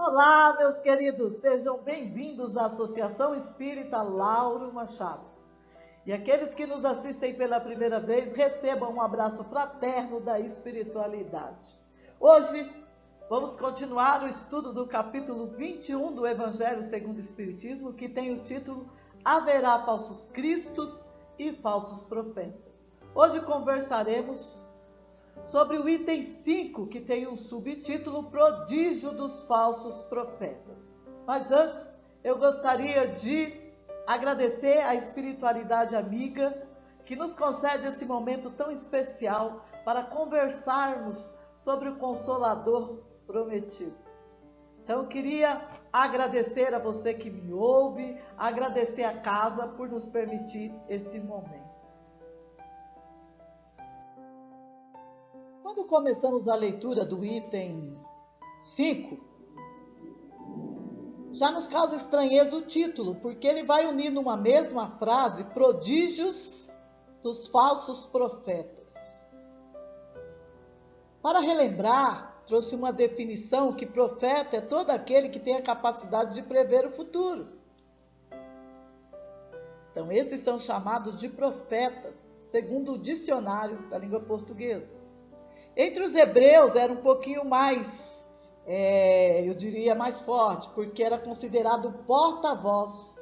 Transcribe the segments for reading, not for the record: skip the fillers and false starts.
Olá, meus queridos, sejam bem-vindos à Associação Espírita Lauro Machado. E aqueles que nos assistem pela primeira vez, recebam um abraço fraterno da espiritualidade. Hoje, vamos continuar o estudo do capítulo 21 do Evangelho segundo o Espiritismo, que tem o título Haverá falsos cristos e falsos profetas. Hoje conversaremos sobre o item 5, que tem um subtítulo Prodígio dos Falsos Profetas. Mas antes, eu gostaria de agradecer à espiritualidade amiga que nos concede esse momento tão especial para conversarmos sobre o Consolador prometido. Então, eu queria agradecer a você que me ouve, agradecer a casa por nos permitir esse momento. Quando começamos a leitura do item 5, já nos causa estranheza o título, porque ele vai unir numa mesma frase prodígios dos falsos profetas. Para relembrar, trouxe uma definição que profeta é todo aquele que tem a capacidade de prever o futuro. Então, esses são chamados de profetas, segundo o dicionário da língua portuguesa. Entre os hebreus era um pouquinho mais, eu diria mais forte, porque era considerado porta-voz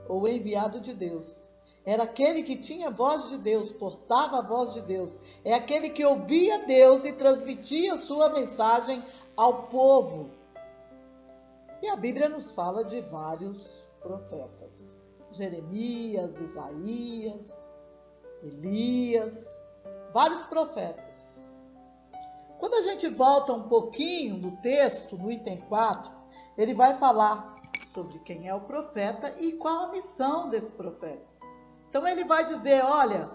ou enviado de Deus. Era aquele que tinha a voz de Deus, portava a voz de Deus. É aquele que ouvia Deus e transmitia sua mensagem ao povo. E a Bíblia nos fala de vários profetas. Jeremias, Isaías, Elias, vários profetas. Quando a gente volta um pouquinho no texto, no item 4, ele vai falar sobre quem é o profeta e qual a missão desse profeta. Então ele vai dizer, olha,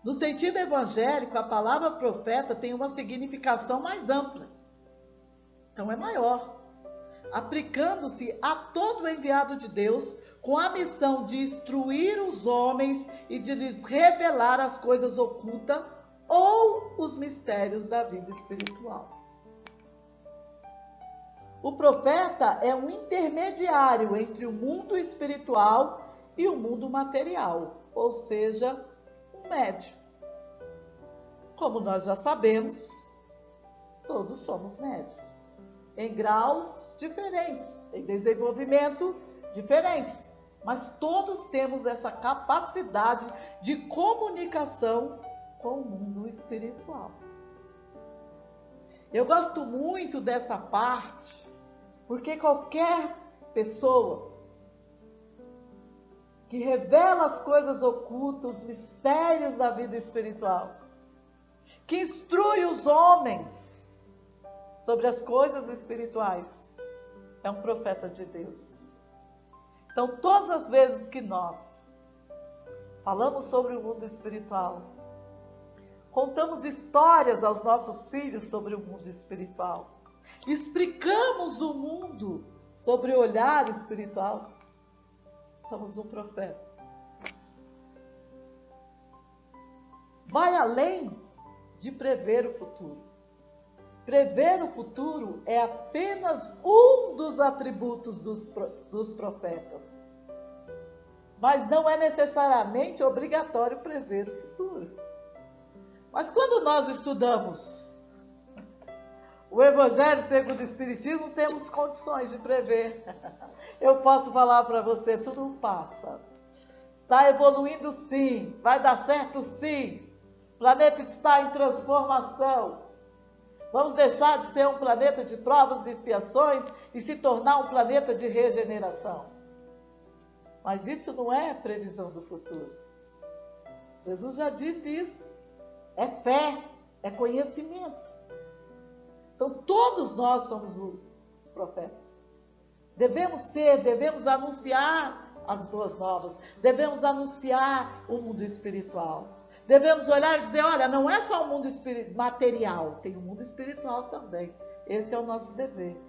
no sentido evangélico, a palavra profeta tem uma significação mais ampla. Então é maior, aplicando-se a todo enviado de Deus com a missão de instruir os homens e de lhes revelar as coisas ocultas ou os mistérios da vida espiritual. O profeta é um intermediário entre o mundo espiritual e o mundo material, ou seja, um médium. Como nós já sabemos, todos somos médios, em graus diferentes, em desenvolvimento diferentes, mas todos temos essa capacidade de comunicação com o mundo espiritual. Eu gosto muito dessa parte, porque qualquer pessoa que revela as coisas ocultas, os mistérios da vida espiritual, que instrui os homens sobre as coisas espirituais, é um profeta de Deus. Então, todas as vezes que nós falamos sobre o mundo espiritual, contamos histórias aos nossos filhos sobre o mundo espiritual, explicamos o mundo sobre o olhar espiritual, somos um profeta. Vai além de prever o futuro. Prever o futuro é apenas um dos atributos dos profetas. Mas não é necessariamente obrigatório prever o futuro. Mas quando nós estudamos o Evangelho segundo o Espiritismo, temos condições de prever. Eu posso falar para você, tudo passa. Está evoluindo sim, vai dar certo sim. O planeta está em transformação. Vamos deixar de ser um planeta de provas e expiações e se tornar um planeta de regeneração. Mas isso não é previsão do futuro. Jesus já disse isso. É fé, é conhecimento. Então, todos nós somos o profeta. Devemos anunciar as boas novas. Devemos anunciar o mundo espiritual. Devemos olhar e dizer, olha, não é só o mundo material, tem o mundo espiritual também. Esse é o nosso dever.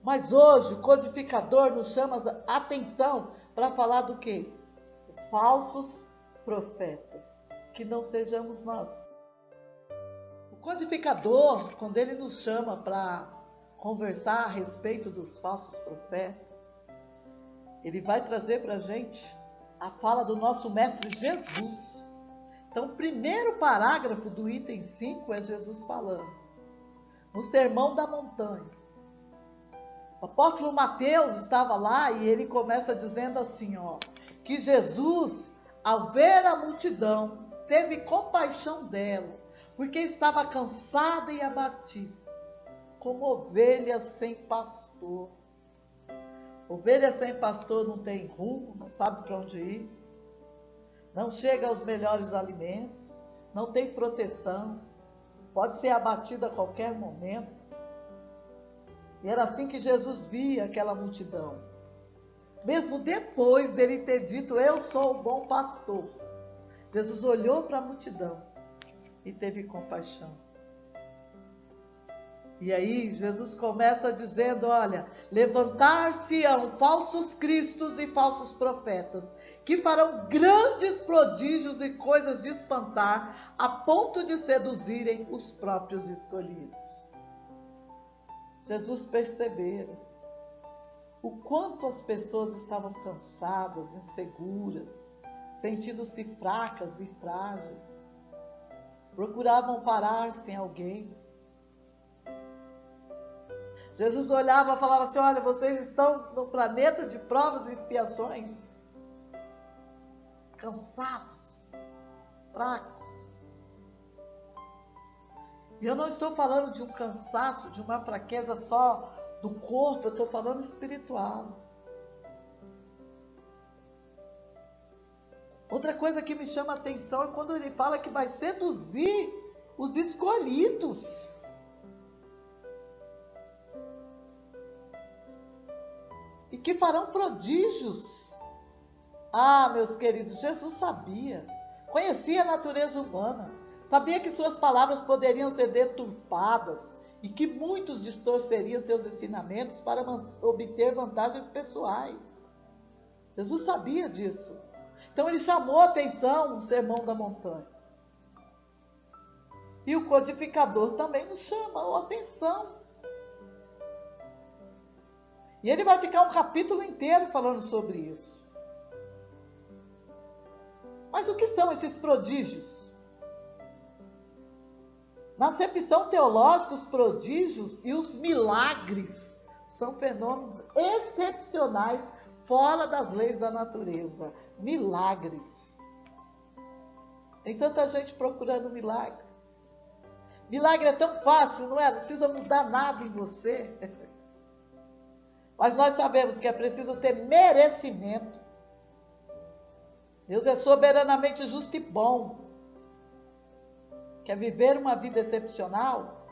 Mas hoje, o codificador nos chama a atenção para falar do quê? Os falsos profetas. Que não sejamos nós. O codificador, quando ele nos chama para conversar a respeito dos falsos profetas, ele vai trazer para a gente a fala do nosso Mestre Jesus. Então, o primeiro parágrafo do item 5 é Jesus falando, no Sermão da Montanha. O apóstolo Mateus estava lá e ele começa dizendo assim, que Jesus, ao ver a multidão, teve compaixão dela, porque estava cansada e abatida, como ovelha sem pastor. Ovelha sem pastor não tem rumo, não sabe para onde ir, não chega aos melhores alimentos, não tem proteção, pode ser abatida a qualquer momento. E era assim que Jesus via aquela multidão. Mesmo depois dele ter dito, eu sou o bom pastor, Jesus olhou para a multidão e teve compaixão. E aí Jesus começa dizendo, olha, levantar-se-ão falsos cristos e falsos profetas, que farão grandes prodígios e coisas de espantar, a ponto de seduzirem os próprios escolhidos. Jesus percebera o quanto as pessoas estavam cansadas, inseguras, sentindo-se fracas e frágeis. Procuravam parar-se em alguém. Jesus olhava e falava assim, olha, vocês estão no planeta de provas e expiações, cansados, fracos. E eu não estou falando de um cansaço, de uma fraqueza só do corpo, eu estou falando espiritual. Outra coisa que me chama a atenção é quando ele fala que vai seduzir os escolhidos. E que farão prodígios. Ah, meus queridos, Jesus sabia, conhecia a natureza humana, sabia que suas palavras poderiam ser deturpadas e que muitos distorceriam seus ensinamentos para obter vantagens pessoais. Jesus sabia disso. Então ele chamou a atenção no Sermão da Montanha. E o codificador também nos chama a atenção. E ele vai ficar um capítulo inteiro falando sobre isso. Mas o que são esses prodígios? Na acepção teológica, os prodígios e os milagres são fenômenos excepcionais fora das leis da natureza. Milagres. Tem tanta gente procurando milagres. Milagre é tão fácil, não é? Não precisa mudar nada em você. Mas nós sabemos que é preciso ter merecimento. Deus é soberanamente justo e bom. Quer viver uma vida excepcional?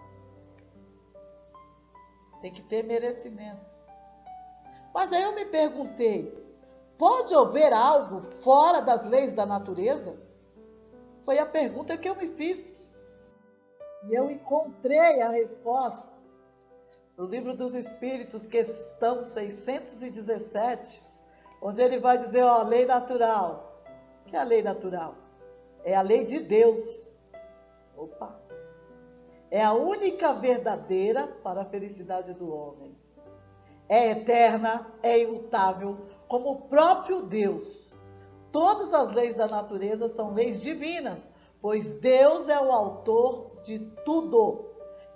Tem que ter merecimento. Mas aí eu me perguntei, pode haver algo fora das leis da natureza? Foi a pergunta que eu me fiz. E eu encontrei a resposta no Livro dos Espíritos, questão 617, onde ele vai dizer, lei natural. O que é a lei natural? É a lei de Deus. Opa! É a única verdadeira para a felicidade do homem. É eterna, é imutável, como o próprio Deus. Todas as leis da natureza são leis divinas, pois Deus é o autor de tudo.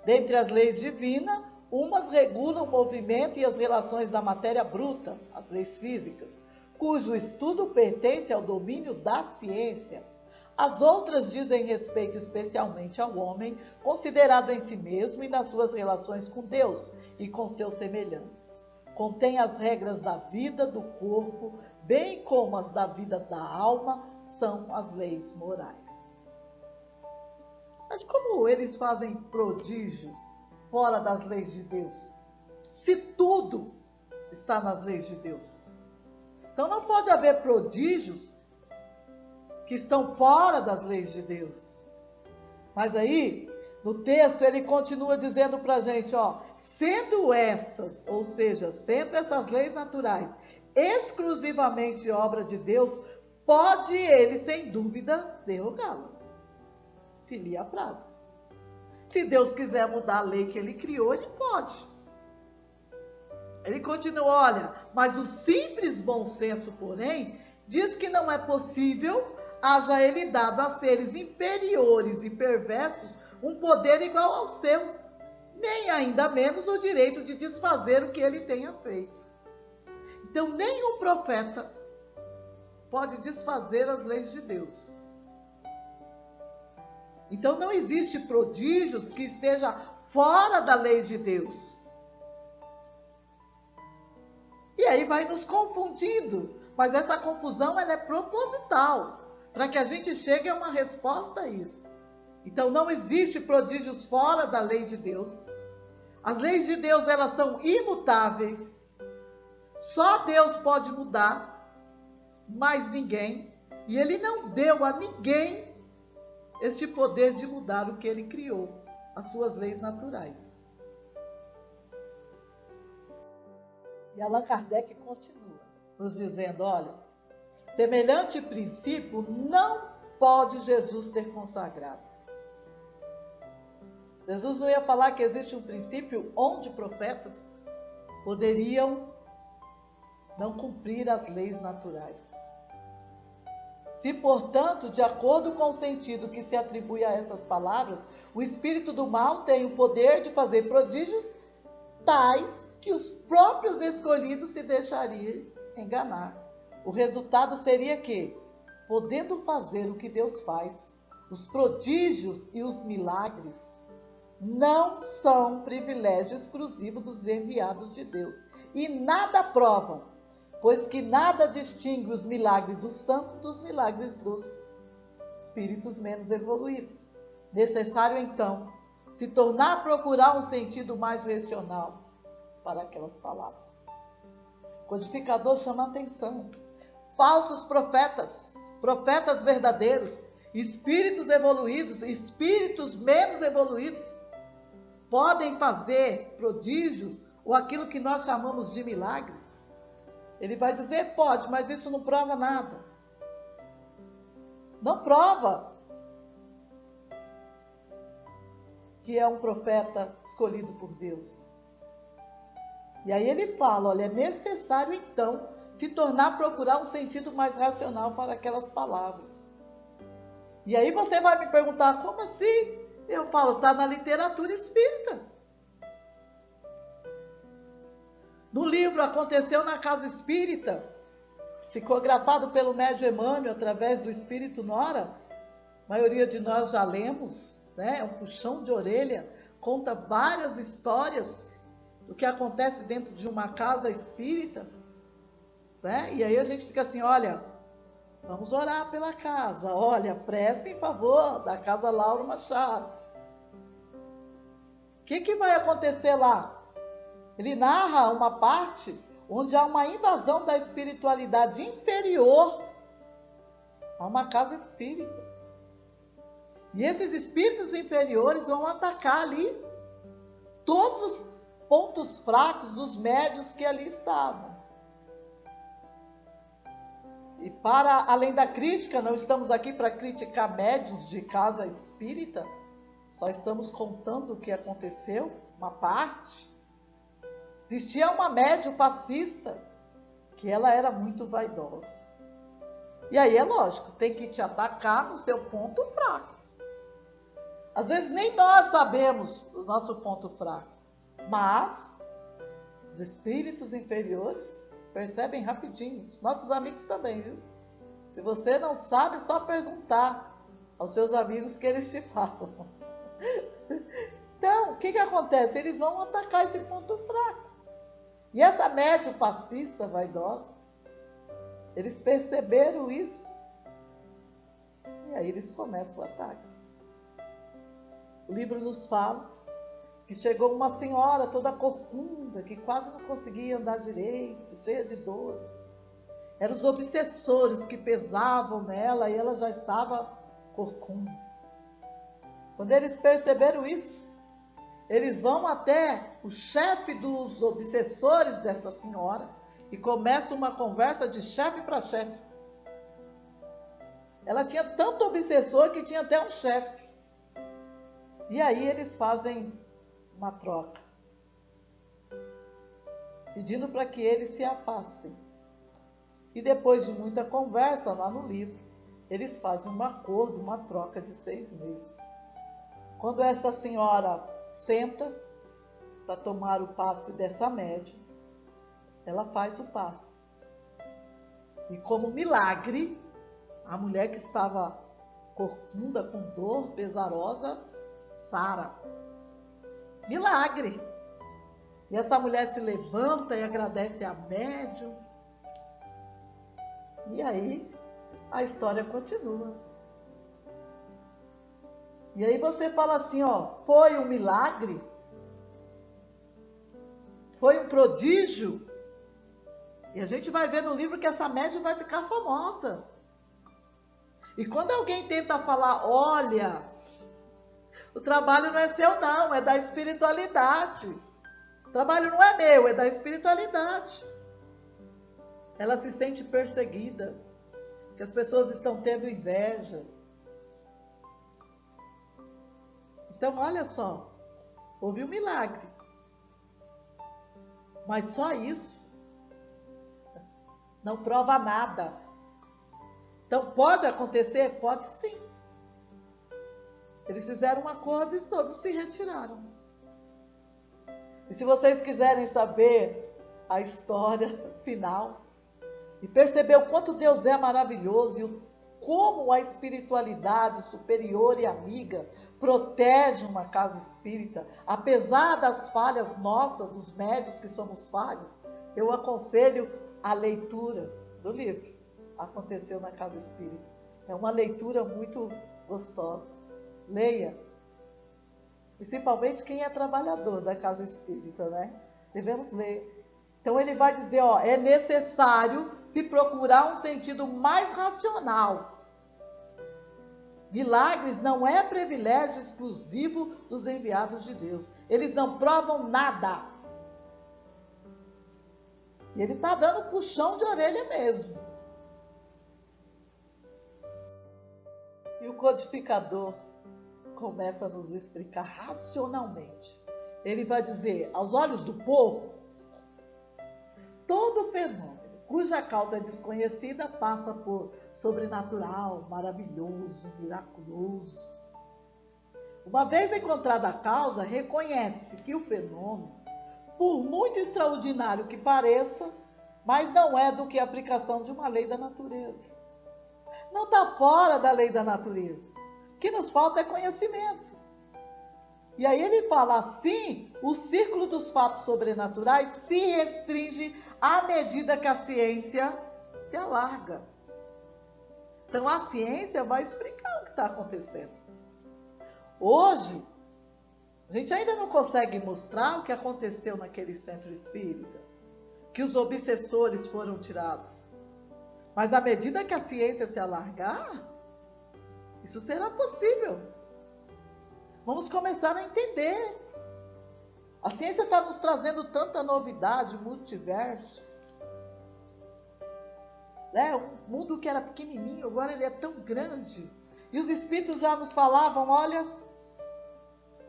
Dentre as leis divinas, umas regulam o movimento e as relações da matéria bruta, as leis físicas, cujo estudo pertence ao domínio da ciência. As outras dizem respeito especialmente ao homem, considerado em si mesmo e nas suas relações com Deus e com seus semelhantes. Contém as regras da vida do corpo, bem como as da vida da alma, são as leis morais. Mas como eles fazem prodígios fora das leis de Deus? Se tudo está nas leis de Deus. Então não pode haver prodígios que estão fora das leis de Deus. Mas aí, no texto, ele continua dizendo para a gente, sendo estas, ou seja, sendo essas leis naturais, exclusivamente obra de Deus, pode ele, sem dúvida, derrogá-las, se lhe apraz. Se Deus quiser mudar a lei que ele criou, ele pode. Ele continua, olha, mas o simples bom senso, porém, diz que não é possível haja ele dado a seres inferiores e perversos um poder igual ao seu, nem ainda menos o direito de desfazer o que ele tenha feito. Então, nenhum profeta pode desfazer as leis de Deus. Então, não existe prodígios que esteja fora da lei de Deus. E aí vai nos confundindo, mas essa confusão ela é proposital, para que a gente chegue a uma resposta a isso. Então não existe prodígios fora da lei de Deus. As leis de Deus elas são imutáveis. Só Deus pode mudar, mais ninguém. E Ele não deu a ninguém este poder de mudar o que Ele criou, as suas leis naturais. E Allan Kardec continua nos dizendo, olha, semelhante princípio não pode Jesus ter consagrado. Jesus não ia falar que existe um princípio onde profetas poderiam não cumprir as leis naturais. Se, portanto, de acordo com o sentido que se atribui a essas palavras, o espírito do mal tem o poder de fazer prodígios tais que os próprios escolhidos se deixariam enganar. O resultado seria que, podendo fazer o que Deus faz, os prodígios e os milagres não são privilégio exclusivo dos enviados de Deus e nada provam, pois que nada distingue os milagres dos santos dos milagres dos espíritos menos evoluídos. Necessário, então, se tornar a procurar um sentido mais racional para aquelas palavras. O codificador chama a atenção. Falsos profetas, profetas verdadeiros, espíritos evoluídos, espíritos menos evoluídos, podem fazer prodígios ou aquilo que nós chamamos de milagres? Ele vai dizer, pode, mas isso não prova nada. Não prova que é um profeta escolhido por Deus. E aí ele fala, olha, é necessário então se tornar a procurar um sentido mais racional para aquelas palavras. E aí você vai me perguntar, como assim? Eu falo, está na literatura espírita. No livro Aconteceu na Casa Espírita, psicografado pelo médium Emmanuel através do Espírito Nora, a maioria de nós já lemos, né? É um puxão de orelha, conta várias histórias do que acontece dentro de uma casa espírita, né? E aí a gente fica assim, olha, vamos orar pela casa, olha, prece em favor da Casa Lauro Machado. O que vai acontecer lá? Ele narra uma parte onde há uma invasão da espiritualidade inferior a uma casa espírita. E esses espíritos inferiores vão atacar ali todos os pontos fracos dos médios que ali estavam. E para além da crítica, não estamos aqui para criticar médios de casa espírita, só estamos contando o que aconteceu, uma parte. Existia uma médium passista, que ela era muito vaidosa. E aí é lógico, tem que te atacar no seu ponto fraco. Às vezes nem nós sabemos o nosso ponto fraco, mas os espíritos inferiores percebem rapidinho. Nossos amigos também, viu? Se você não sabe, é só perguntar aos seus amigos que eles te falam. Então, o que acontece? Eles vão atacar esse ponto fraco. E essa médium passista, vaidosa, eles perceberam isso. E aí eles começam o ataque. O livro nos fala que chegou uma senhora toda corcunda, que quase não conseguia andar direito, cheia de dores. Eram os obsessores que pesavam nela e ela já estava corcunda. Quando eles perceberam isso, eles vão até o chefe dos obsessores desta senhora e começa uma conversa de chefe para chefe. Ela tinha tanto obsessor que tinha até um chefe. E aí eles fazem uma troca. pedindo para que eles se afastem. E depois de muita conversa lá no livro, eles fazem um acordo, uma troca de 6 meses. Quando esta senhora senta para tomar o passe dessa médium, ela faz o passe. E como milagre, a mulher que estava corcunda, com dor, pesarosa, sara. Milagre! E essa mulher se levanta e agradece a médium. E aí, a história continua. E aí você fala assim, ó, foi um milagre? Foi um prodígio? E a gente vai ver no livro que essa médium vai ficar famosa. E quando alguém tenta falar, olha, o trabalho não é seu não, é da espiritualidade. O trabalho não é meu, é da espiritualidade. Ela se sente perseguida, que as pessoas estão tendo inveja. Então, olha só, houve um milagre. Mas só isso não prova nada. Então, pode acontecer? Pode sim. Eles fizeram um acordo e todos se retiraram. E se vocês quiserem saber a história final e perceber o quanto Deus é maravilhoso e como a espiritualidade superior e amiga protege uma casa espírita, apesar das falhas nossas, dos médios que somos falhos, eu aconselho a leitura do livro Aconteceu na Casa Espírita. É uma leitura muito gostosa. Leia. Principalmente quem é trabalhador da Casa Espírita, né? Devemos ler. Então ele vai dizer, ó, é necessário se procurar um sentido mais racional. Milagres não é privilégio exclusivo dos enviados de Deus. Eles não provam nada. E ele está dando puxão de orelha mesmo. E o codificador começa a nos explicar racionalmente. Ele vai dizer, aos olhos do povo, todo fenômeno cuja causa é desconhecida passa por sobrenatural, maravilhoso, miraculoso. Uma vez encontrada a causa, reconhece que o fenômeno, por muito extraordinário que pareça, mas não é do que a aplicação de uma lei da natureza. Não está fora da lei da natureza. O que nos falta é conhecimento. E aí ele fala assim, o círculo dos fatos sobrenaturais se restringe à medida que a ciência se alarga. Então a ciência vai explicar o que está acontecendo. Hoje, a gente ainda não consegue mostrar o que aconteceu naquele centro espírita, que os obsessores foram tirados. Mas à medida que a ciência se alargar, isso será possível. Vamos começar a entender. A ciência está nos trazendo tanta novidade, multiverso. Né? Um mundo que era pequenininho, agora ele é tão grande. E os espíritos já nos falavam, olha,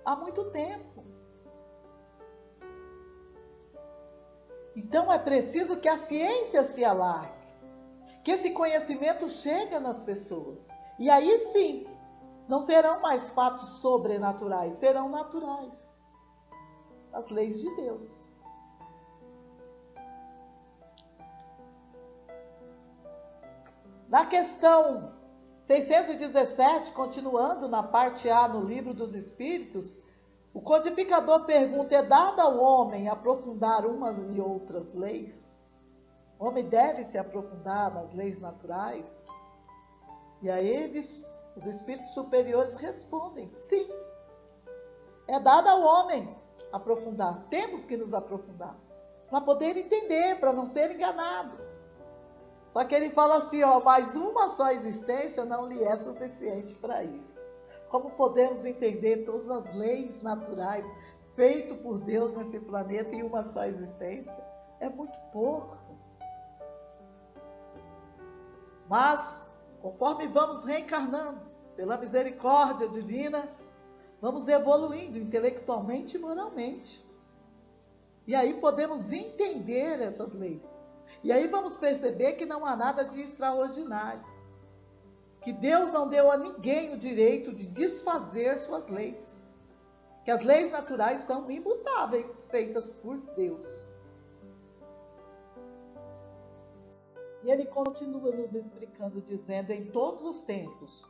há muito tempo. Então é preciso que a ciência se alargue, que esse conhecimento chegue nas pessoas. E aí sim, não serão mais fatos sobrenaturais, serão naturais. As leis de Deus. Na questão 617, continuando na parte A no Livro dos Espíritos, o codificador pergunta, é dado ao homem aprofundar umas e outras leis? O homem deve se aprofundar nas leis naturais? E a eles, os espíritos superiores respondem, sim. É dado ao homem aprofundar. Temos que nos aprofundar. Para poder entender, para não ser enganado. Só que ele fala assim, ó, mas uma só existência não lhe é suficiente para isso. Como podemos entender todas as leis naturais feitas por Deus nesse planeta em uma só existência? É muito pouco. Mas, conforme vamos reencarnando, pela misericórdia divina, vamos evoluindo intelectualmente e moralmente. E aí podemos entender essas leis. E aí vamos perceber que não há nada de extraordinário. Que Deus não deu a ninguém o direito de desfazer suas leis. Que as leis naturais são imutáveis, feitas por Deus. E ele continua nos explicando, dizendo: em todos os tempos,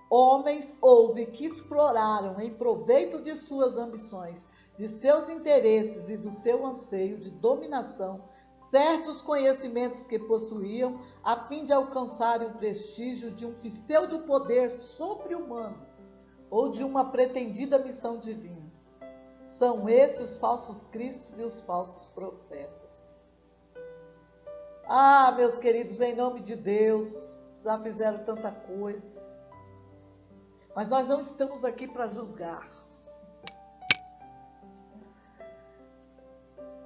homens houve que exploraram em proveito de suas ambições, de seus interesses e do seu anseio de dominação, certos conhecimentos que possuíam, a fim de alcançarem o prestígio de um pseudo-poder sobre-humano ou de uma pretendida missão divina. São esses os falsos cristos e os falsos profetas. Ah, meus queridos, em nome de Deus, já fizeram tanta coisa, mas nós não estamos aqui para julgar.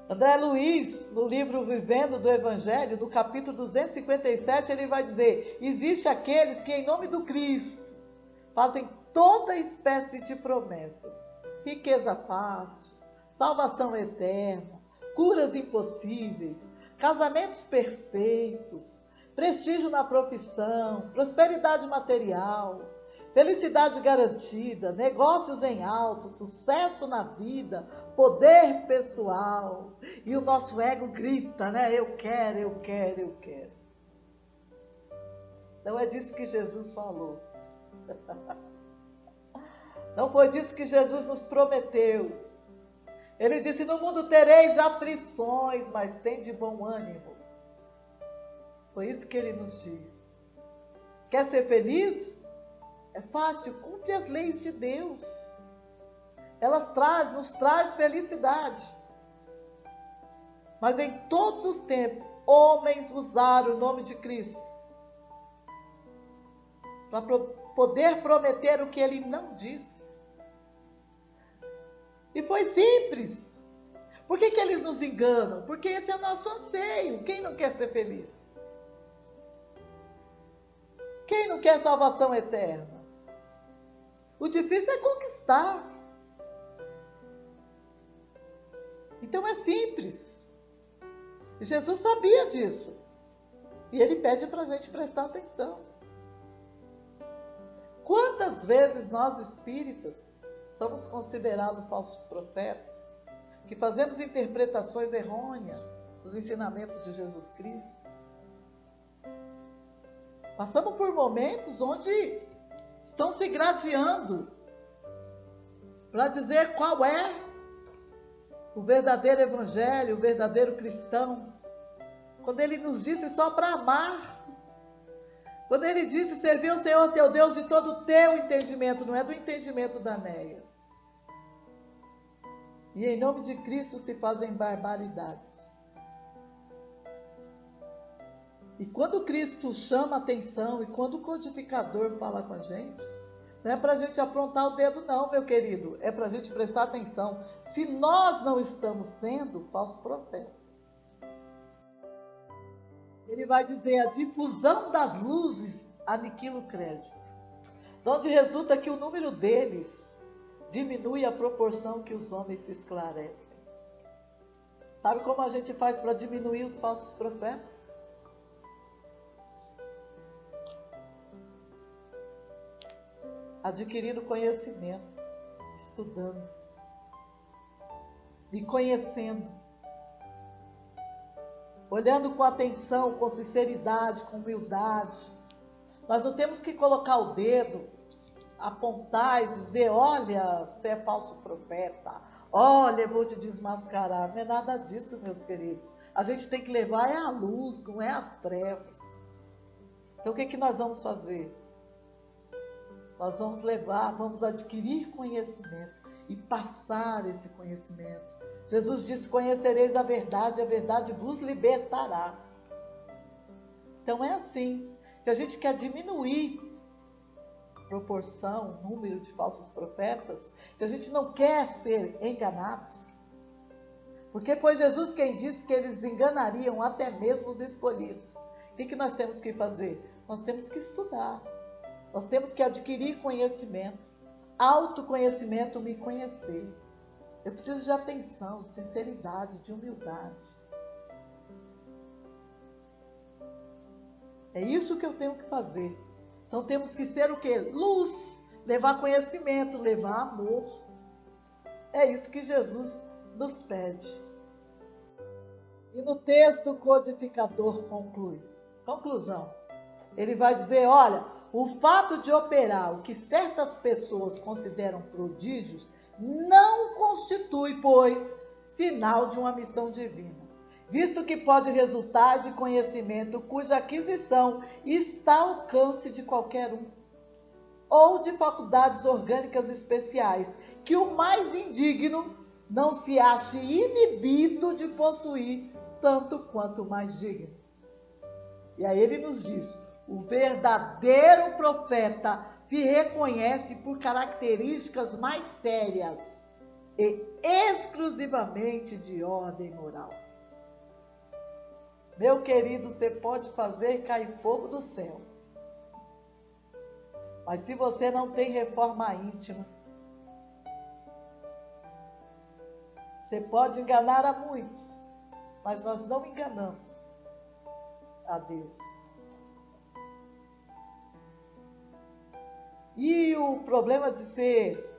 André Luiz, no livro Vivendo do Evangelho, no capítulo 257, ele vai dizer: existe aqueles que, em nome do Cristo, fazem toda espécie de promessas. Riqueza fácil, salvação eterna, curas impossíveis, casamentos perfeitos, prestígio na profissão, prosperidade material, felicidade garantida, negócios em alto, sucesso na vida, poder pessoal. E o nosso ego grita, né? Eu quero, eu quero, eu quero. Não é disso que Jesus falou. Não foi disso que Jesus nos prometeu. Ele disse: no mundo tereis aflições, mas tende bom ânimo. Foi isso que ele nos diz. Quer ser feliz? É fácil, cumpre as leis de Deus. Elas nos traz felicidade. Mas em todos os tempos, homens usaram o nome de Cristo para poder prometer o que ele não disse. E foi simples. Por que eles nos enganam? Porque esse é o nosso anseio. Quem não quer ser feliz? Quem não quer salvação eterna? O difícil é conquistar. Então é simples. E Jesus sabia disso. E ele pede para a gente prestar atenção. Quantas vezes nós espíritas somos considerados falsos profetas, que fazemos interpretações errôneas dos ensinamentos de Jesus Cristo? Passamos por momentos onde estão se gradeando para dizer qual é o verdadeiro evangelho, o verdadeiro cristão. Quando ele nos disse só para amar. Quando ele disse servir o Senhor teu Deus de todo o teu entendimento, não é do entendimento da Neia. E em nome de Cristo se fazem barbaridades. E quando Cristo chama atenção e quando o codificador fala com a gente, não é para a gente aprontar o dedo não, meu querido. É para a gente prestar atenção. Se nós não estamos sendo falsos profetas. Ele vai dizer: a difusão das luzes aniquila o crédito. Onde resulta que o número deles diminui à proporção que os homens se esclarecem. Sabe como a gente faz para diminuir os falsos profetas? Adquirindo conhecimento, estudando e conhecendo, olhando com atenção, com sinceridade, com humildade. Nós não temos que colocar o dedo, apontar e dizer: olha, você é falso profeta, olha, eu vou te desmascarar. Não é nada disso, meus queridos. A gente tem que levar é a luz, não é as trevas. Então o que nós vamos fazer? Nós vamos levar, vamos adquirir conhecimento e passar esse conhecimento. Jesus disse: conhecereis a verdade vos libertará. Então é assim, que a gente quer diminuir a proporção, o número de falsos profetas, que a gente não quer ser enganados. Porque foi Jesus quem disse que eles enganariam até mesmo os escolhidos. O que nós temos que fazer? Nós temos que estudar. Nós temos que adquirir conhecimento. Autoconhecimento, me conhecer. Eu preciso de atenção, de sinceridade, de humildade. É isso que eu tenho que fazer. Então temos que ser o quê? Luz, levar conhecimento, levar amor. É isso que Jesus nos pede. E no texto o codificador conclui. Conclusão. Ele vai dizer, olha, o fato de operar o que certas pessoas consideram prodígios não constitui, pois, sinal de uma missão divina, visto que pode resultar de conhecimento cuja aquisição está ao alcance de qualquer um, ou de faculdades orgânicas especiais, que o mais indigno não se ache inibido de possuir tanto quanto o mais digno. E aí ele nos diz, o verdadeiro profeta se reconhece por características mais sérias e exclusivamente de ordem moral. Meu querido, você pode fazer cair fogo do céu. Mas se você não tem reforma íntima, você pode enganar a muitos, mas nós não enganamos a Deus. E o problema de ser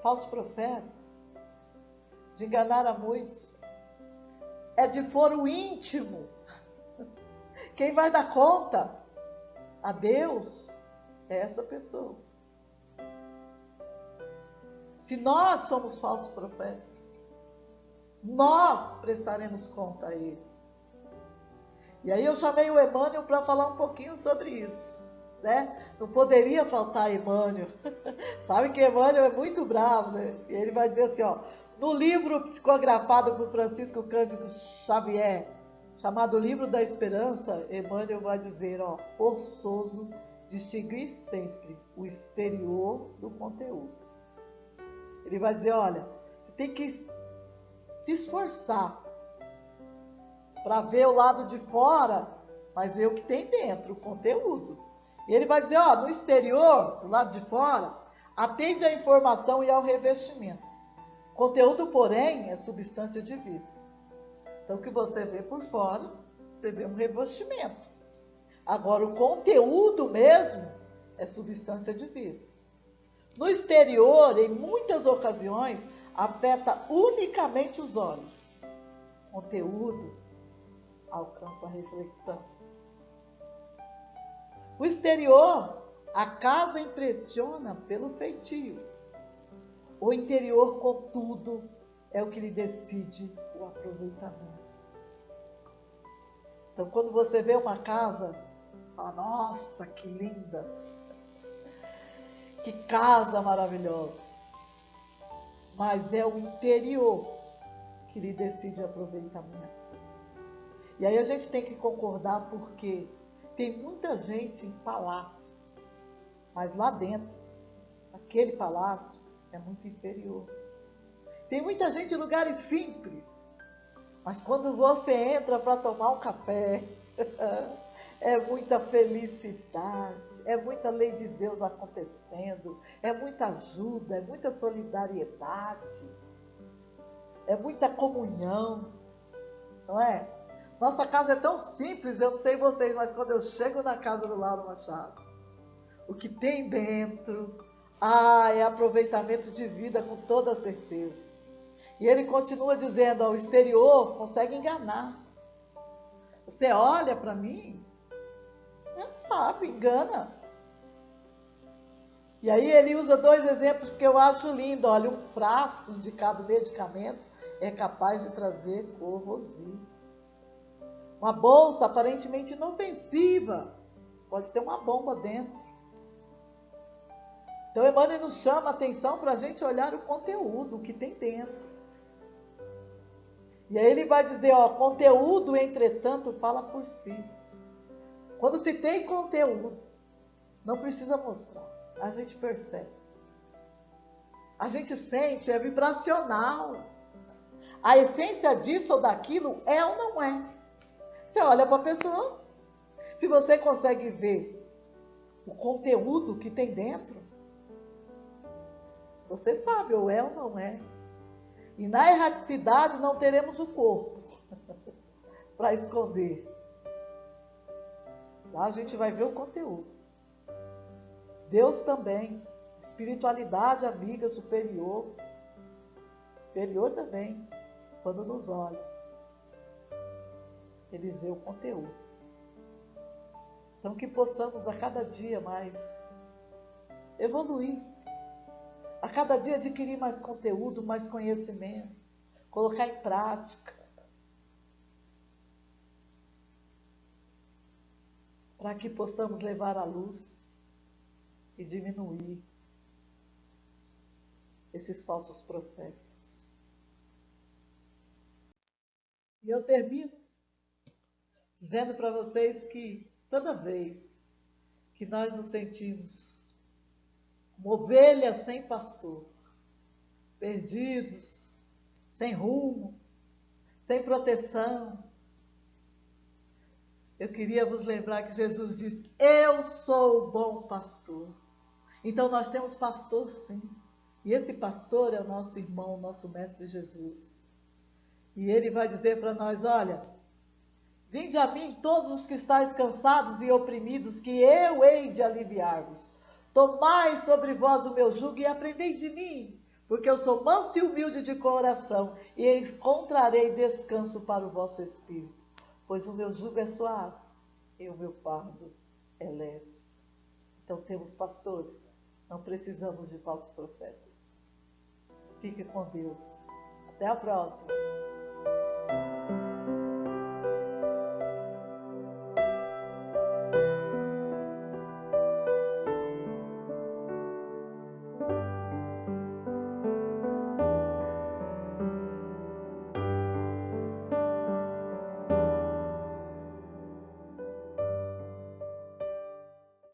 falso profeta, de enganar a muitos, é de foro íntimo. Quem vai dar conta a Deus é essa pessoa. Se nós somos falsos profetas, nós prestaremos conta a Ele. E aí eu chamei o Emmanuel para falar um pouquinho sobre isso, né? Não poderia faltar Emmanuel. Sabe que Emmanuel é muito bravo, né? E ele vai dizer assim, ó, no livro psicografado por Francisco Cândido Xavier, chamado Livro da Esperança, Emmanuel vai dizer, ó, forçoso distinguir sempre o exterior do conteúdo. Ele vai dizer, olha, tem que se esforçar para ver o lado de fora, mas ver o que tem dentro, o conteúdo. E ele vai dizer, ó, no exterior, do lado de fora, atende à informação e ao revestimento. Conteúdo, porém, é substância de vida. Então, o que você vê por fora, você vê um revestimento. Agora, o conteúdo mesmo é substância de vida. No exterior, em muitas ocasiões, afeta unicamente os olhos. O conteúdo alcança a reflexão. O exterior, a casa impressiona pelo feitio. O interior, contudo, é o que lhe decide o aproveitamento. Então, quando você vê uma casa, fala, nossa, que linda! Que casa maravilhosa! Mas é o interior que lhe decide o aproveitamento. E aí a gente tem que concordar porque tem muita gente em palácios, mas lá dentro, aquele palácio é muito inferior. Tem muita gente em lugares simples, mas quando você entra para tomar um café, é muita felicidade, é muita lei de Deus acontecendo, é muita ajuda, é muita solidariedade, é muita comunhão, não é? Nossa casa é tão simples, eu não sei vocês, mas quando eu chego na casa do Lauro Machado, o que tem dentro, é aproveitamento de vida com toda certeza. E ele continua dizendo, o exterior consegue enganar. Você olha para mim, não sabe, engana. E aí ele usa dois exemplos que eu acho lindo. Olha, um frasco indicado medicamento é capaz de trazer corrosivo. Uma bolsa aparentemente inofensiva pode ter uma bomba dentro. Então Emmanuel nos chama a atenção para a gente olhar o conteúdo, o que tem dentro. E aí ele vai dizer, conteúdo, entretanto, fala por si. Quando se tem conteúdo, não precisa mostrar, a gente percebe. A gente sente, é vibracional. A essência disso ou daquilo é ou não é. Você olha para a pessoa, se você consegue ver o conteúdo que tem dentro, você sabe ou é ou não é. E na erraticidade não teremos o corpo para esconder. Lá a gente vai ver o conteúdo. Deus também, espiritualidade amiga superior, inferior também, quando nos olha, eles veem o conteúdo. Então que possamos a cada dia mais evoluir, a cada dia adquirir mais conteúdo, mais conhecimento, colocar em prática, para que possamos levar a luz e diminuir esses falsos profetas. E eu termino dizendo para vocês que toda vez que nós nos sentimos como ovelhas sem pastor, perdidos, sem rumo, sem proteção, eu queria vos lembrar que Jesus disse: eu sou o bom pastor. Então nós temos pastor sim. E esse pastor é o nosso irmão, o nosso mestre Jesus. E ele vai dizer para nós: olha, vinde a mim todos os que estáis cansados e oprimidos, que eu hei de aliviar-vos. Tomai sobre vós o meu jugo e aprendei de mim, porque eu sou manso e humilde de coração, e encontrarei descanso para o vosso espírito. Pois o meu jugo é suave e o meu fardo é leve. Então temos pastores, não precisamos de falsos profetas. Fique com Deus. Até a próxima.